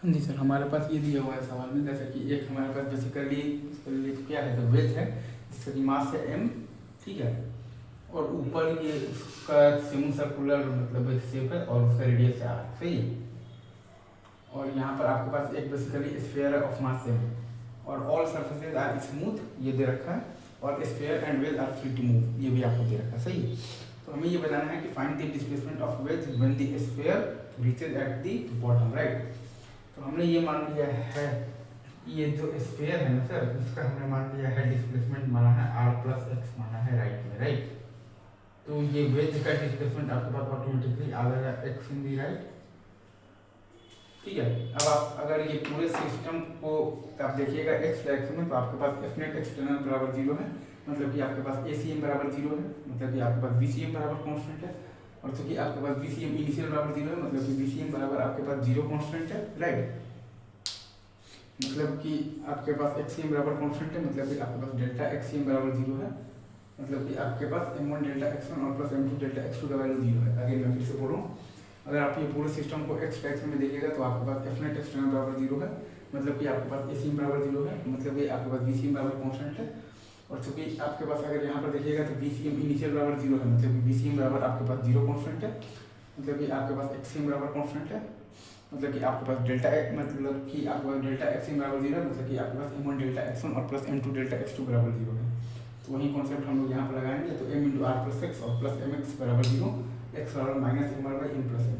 जी sir, हमारे पास ये दिया हुआ है सवाल में, जैसे कि एक हमारे पास बेसिकली क्या है, तो वेज है जिसका कि मास है m, ठीक है, और ऊपर ये उसका सेमी सर्कुलर मतलब शेप है और उसका रेडियस है r, सही है। और यहाँ पर आपके पास एक बेसिकली स्फीयर है ऑफ मास m, और ऑल सरफेसेज आर स्मूथ, ये दे रखा है, और sphere and wedge are free to move, ये भी आपको दे रखा है, सही है। तो हमें ये बताना है कि find the displacement of ways when the sphere reaches at the bottom, right. तो हमने ये मान लिया है, ये जो स्फीयर है ना सर, इसका हमने मान लिया है डिस्प्लेसमेंट माना है r+x माना है राइट में, राइट। तो ये वेज का डिस्प्लेसमेंट आपके पास ऑटोमेटिकली आ जाएगा x इन दी राइट, ठीक है। अब आप अगर ये पूरे सिस्टम को आप देखिएगा x डायरेक्शन में, तो आपके पास एफ नेट एक्सटर्नल बराबर 0 है, मतलब कि आपके पास ACM बराबर 0 है, मतलब कि आपके पास BCM बराबर कॉन्स्टेंट है, और चूंकि आपके पास BCM इनिशियल बराबर 0 है, मतलब कि BCM बराबर आपके पास 0 कॉन्स्टेंट है, राइट। मतलब कि आपके पास XCM बराबर कॉन्स्टेंट है, मतलब कि आपके पास डेल्टा XCM बराबर 0 है, मतलब कि आपके पास m1 डेल्टा x1 और प्लस m2 डेल्टा x2 का वैल्यू 0 है। अगर मैं फिर से बोलूँ, अगर आप ये पूरे सिस्टम को x डायरेक्शन में देखिएगा तो आपके पास एफ नेट एक्सटर्नल बराबर 0 है, मतलब कि आपके पास ACM बराबर 0 है, मतलब कि आपके पास BCM बराबर कॉन्स्टेंट है, और चूंकि आपके पास अगर यहाँ पर देखिएगा तो BCM इनिशियल बराबर 0 है, मतलब कि BCM बराबर आपके पास 0 कॉन्स्टेंट है, मतलब कि आपके पास XCM बराबर कॉन्स्टेंट है, मतलब कि आपके पास डेल्टा मतलब कि आपके पास डेल्टा XCM बराबर 0 है, मतलब कि आपके पास m1 डेल्टा x1 और प्लस m2 डेल्टा x2 बराबर 0 है। तो वही कॉन्सेप्ट हम लोग यहाँ पर लगाएंगे, तो m into are plus x और प्लस mx बराबर 0, x बराबर minus mr by m plus m,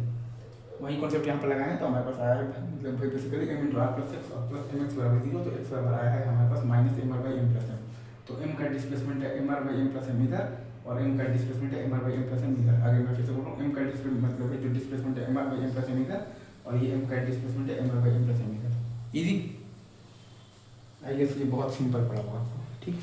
वही कॉन्सेप्ट यहाँ पर लगाए हैं। तो हमारे पास आया है मतलब basically m into are plus x और प्लस mx बराबर 0, तो x बराबर आया है हमारे पास minus mr by m plus m। तो m का डिस्प्लेसमेंट है mr by m plus m इधर, और m का डिस्प्लेसमेंट है mr by m plus m इधर। आगे मैं फिर से बोलूँ, m का डिस्प्लेसमेंट मतलब जो डिस्प्लेसमेंट है mr by m plus m इधर, और ये m का डिस्प्लेसमेंट है mr by m plus m इधर। इजी, आई गेस ये बहुत सिंपल पड़ा हुआ आपको, ठीक।